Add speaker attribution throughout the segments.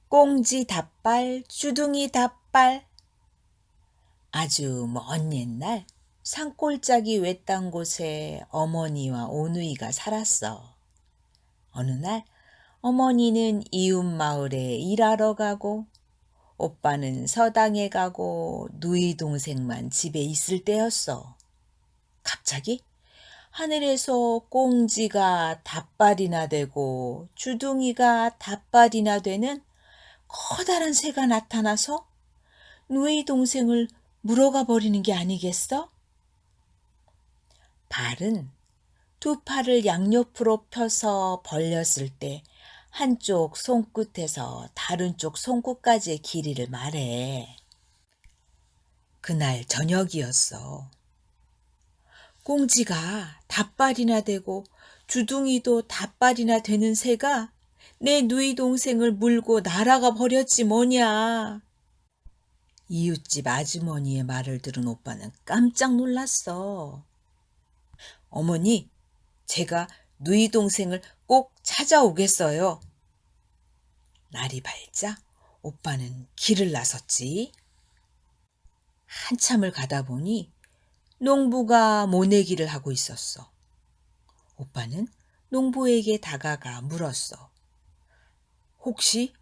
Speaker 1: 꽁지 닷발, 주둥이 닷발. 아주 먼 옛날 산골짜기 외딴 곳에 어머니와 오누이가 살았어. 어느 날 어머니는 이웃 마을에 일하러 가고 오빠는 서당에 가고 누이 동생만 집에 있을 때였어. 갑자기 하늘에서 꽁지가 닷발이나 되고 주둥이가 닷발이나 되는 커다란 새가 나타나서 누이 동생을 물어가 버리는 게 아니겠어? 발은 두 팔을 양옆으로 펴서 벌렸을 때 한쪽 손끝에서 다른 쪽 손끝까지의 길이를 말해. 그날 저녁이었어. 꽁지가 닷발이나 되고 주둥이도 닷발이나 되는 새가 내 누이 동생을 물고 날아가 버렸지 뭐냐. 이웃집 아주머니의 말을 들은 오빠는 깜짝 놀랐어. 어머니, 제가 누이 동생을 꼭 찾아오겠어요. 날이 밝자 오빠는 길을 나섰지. 한참을 가다 보니 농부가 모내기를 하고 있었어. 오빠는 농부에게 다가가 물었어. 혹시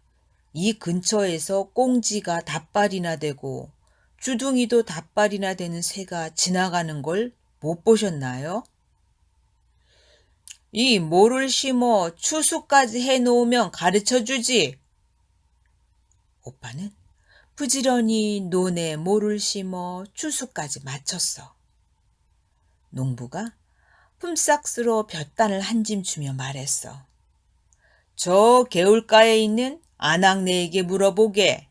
Speaker 1: 이 근처에서 꽁지가 닷발이나 되고 주둥이도 닷발이나 되는 새가 지나가는 걸 못 보셨나요? 이 모를 심어 추수까지 해놓으면 가르쳐주지. 오빠는 부지런히 논에 모를 심어 추수까지 마쳤어. 농부가 품삯으로 볕단을 한 짐 주며 말했어. 저 개울가에 있는 아낙네에게 물어보게.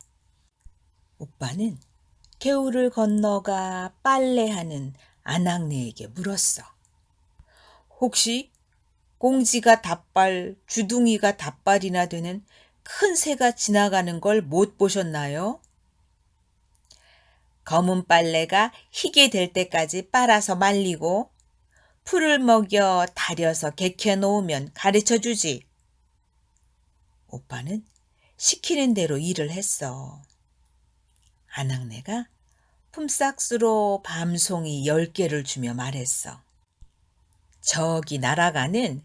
Speaker 1: 오빠는 개울을 건너가 빨래하는 아낙네에게 물었어. 혹시 꽁지가 닷발, 주둥이가 닷발이나 되는 큰 새가 지나가는 걸 못 보셨나요? 검은 빨래가 희게 될 때까지 빨아서 말리고 풀을 먹여 다려서 개켜 놓으면 가르쳐 주지. 오빠는 시키는 대로 일을 했어. 아낙네가 품삯으로 밤송이 10개를 주며 말했어. 저기 날아가는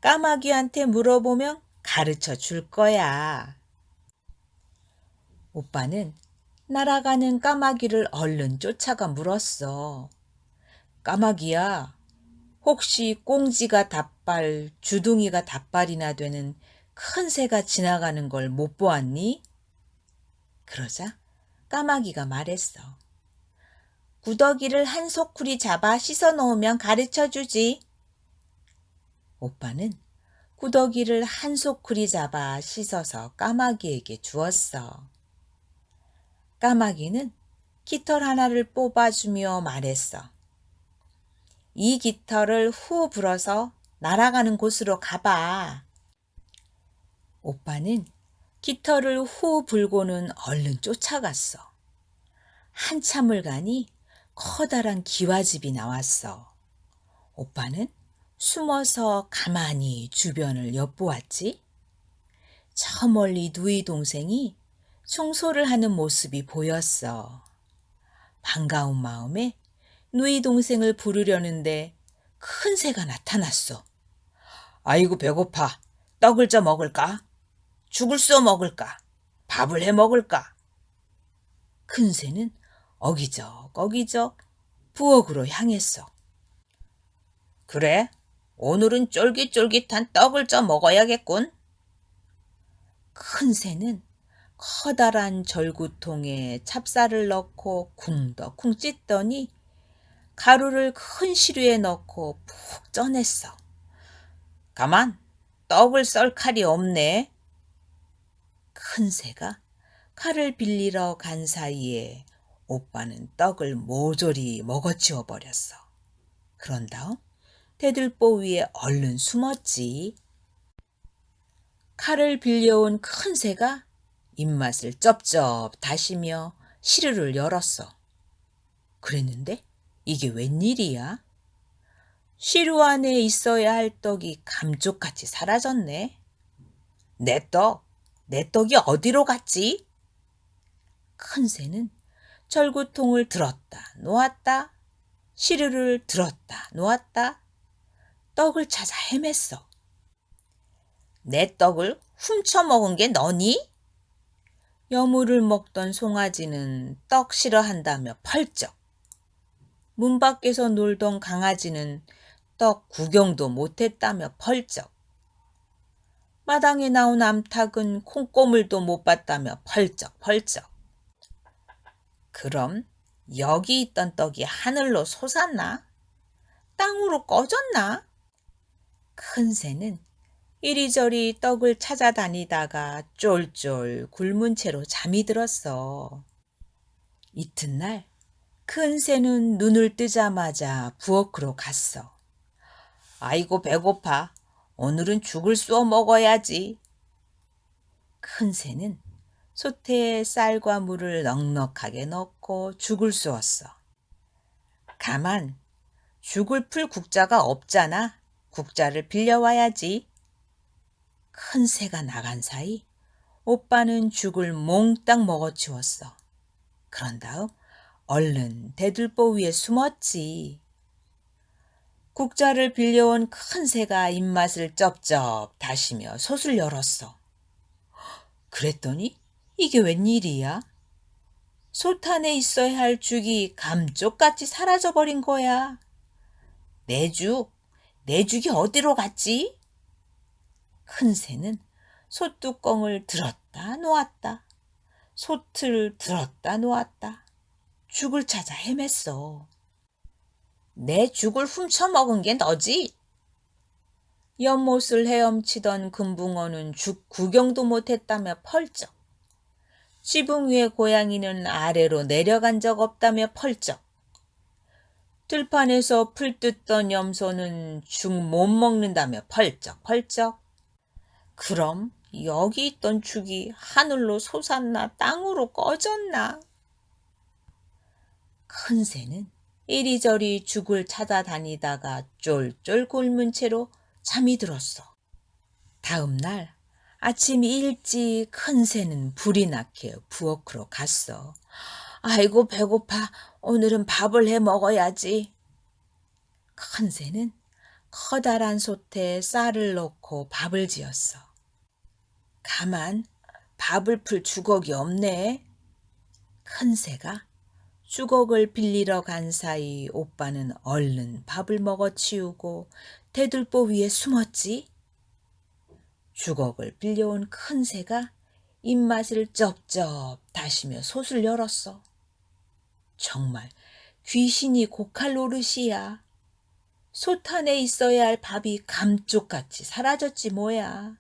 Speaker 1: 까마귀한테 물어보면 가르쳐 줄 거야. 오빠는 날아가는 까마귀를 얼른 쫓아가 물었어. 까마귀야, 혹시 꽁지가 닷발, 주둥이가 닷발이나 되는 큰 새가 지나가는 걸 못 보았니? 그러자 까마귀가 말했어. 구더기를 한 소쿠리 잡아 씻어 놓으면 가르쳐 주지. 오빠는 구더기를 한 소쿠리 잡아 씻어서 까마귀에게 주었어. 까마귀는 깃털 하나를 뽑아주며 말했어. 이 깃털을 후 불어서 날아가는 곳으로 가봐. 오빠는 깃털을 후 불고는 얼른 쫓아갔어. 한참을 가니 커다란 기와집이 나왔어. 오빠는 숨어서 가만히 주변을 엿보았지. 저 멀리 누이 동생이 청소를 하는 모습이 보였어. 반가운 마음에 누이 동생을 부르려는데 큰 새가 나타났어. 아이고 배고파. 떡을 쪄 먹을까? 죽을 써 먹을까? 밥을 해 먹을까? 큰 새는 어기적 부엌으로 향했어. 그래, 오늘은 쫄깃쫄깃한 떡을 쪄 먹어야겠군. 큰 새는 커다란 절구통에 찹쌀을 넣고 쿵덕쿵 찢더니 가루를 큰 시루에 넣고 푹 쪄냈어. 가만, 떡을 썰 칼이 없네. 큰 새가 칼을 빌리러 간 사이에 오빠는 떡을 모조리 먹어치워 버렸어. 그런 다음 대들보 위에 얼른 숨었지. 칼을 빌려온 큰 새가 입맛을 쩝쩝 다시며 시루를 열었어. 그랬는데 이게 웬일이야? 시루 안에 있어야 할 떡이 감쪽같이 사라졌네. 내 떡, 내 떡이 어디로 갔지? 큰 새는 절구통을 들었다 놓았다, 시루를 들었다 놓았다, 떡을 찾아 헤맸어. 내 떡을 훔쳐 먹은 게 너니? 여물을 먹던 송아지는 떡 싫어한다며 펄쩍. 문 밖에서 놀던 강아지는 떡 구경도 못했다며 펄쩍. 마당에 나온 암탉은 콩고물도 못 봤다며 펄쩍펄쩍. 그럼 여기 있던 떡이 하늘로 솟았나? 땅으로 꺼졌나? 큰 새는 이리저리 떡을 찾아다니다가 쫄쫄 굶은 채로 잠이 들었어. 이튿날 큰 새는 눈을 뜨자마자 부엌으로 갔어. 아이고 배고파. 오늘은 죽을 쏘어 먹어야지. 큰 새는 솥에 쌀과 물을 넉넉하게 넣고 죽을 쏘았어. 가만, 죽을 풀 국자가 없잖아. 국자를 빌려와야지. 큰 새가 나간 사이 오빠는 죽을 몽땅 먹어치웠어. 그런 다음 얼른 대들보 위에 숨었지. 국자를 빌려온 큰 새가 입맛을 쩝쩝 다시며 솥을 열었어. 그랬더니 이게 웬일이야? 솥 안에 있어야 할 죽이 감쪽같이 사라져버린 거야. 내 죽이 어디로 갔지? 큰 새는 솥뚜껑을 들었다 놓았다, 솥을 들었다 놓았다, 죽을 찾아 헤맸어. 내 죽을 훔쳐 먹은 게 너지? 연못을 헤엄치던 금붕어는 죽 구경도 못했다며 펄쩍. 지붕 위의 고양이는 아래로 내려간 적 없다며 펄쩍. 들판에서 풀 뜯던 염소는 죽 못 먹는다며 펄쩍펄쩍. 그럼 여기 있던 죽이 하늘로 솟았나 땅으로 꺼졌나? 큰 새는 이리저리 죽을 찾아다니다가 쫄쫄 굶은 채로 잠이 들었어. 다음 날 아침 일찍 큰 새는 불이 나게 부엌으로 갔어. 아이고 배고파. 오늘은 밥을 해 먹어야지. 큰 새는 커다란 솥에 쌀을 넣고 밥을 지었어. 가만, 밥을 풀 주걱이 없네. 큰 새가 주걱을 빌리러 간 사이 오빠는 얼른 밥을 먹어치우고 대들보 위에 숨었지. 주걱을 빌려온 큰 새가 입맛을 쩝쩝 다시며 솥을 열었어. 정말 귀신이 고칼 노릇이야. 솥 안에 있어야 할 밥이 감쪽같이 사라졌지 뭐야.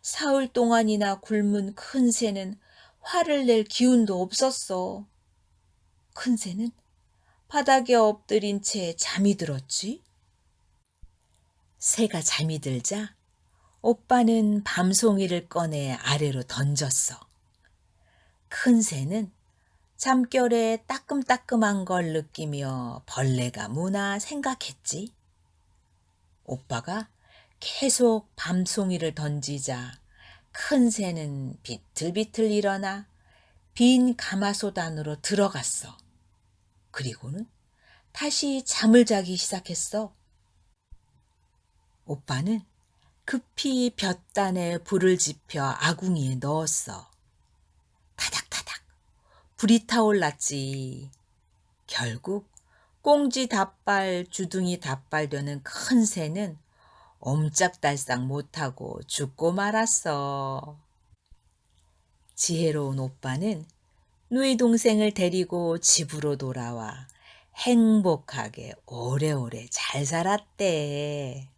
Speaker 1: 사흘 동안이나 굶은 큰 새는 화를 낼 기운도 없었어. 큰 새는 바닥에 엎드린 채 잠이 들었지. 새가 잠이 들자 오빠는 밤송이를 꺼내 아래로 던졌어. 큰 새는 잠결에 따끔따끔한 걸 느끼며 벌레가 무나 생각했지. 오빠가 계속 밤송이를 던지자 큰 새는 비틀비틀 일어나 빈 가마솥 안으로 들어갔어. 그리고는 다시 잠을 자기 시작했어. 오빠는 급히 볕단에 불을 지펴 아궁이에 넣었어. 타닥타닥 불이 타올랐지. 결국 꽁지 닭발, 주둥이 닭발 되는 큰 새는 옴짝달싹 못하고 죽고 말았어. 지혜로운 오빠는 누이 동생을 데리고 집으로 돌아와 행복하게 오래오래 잘 살았대.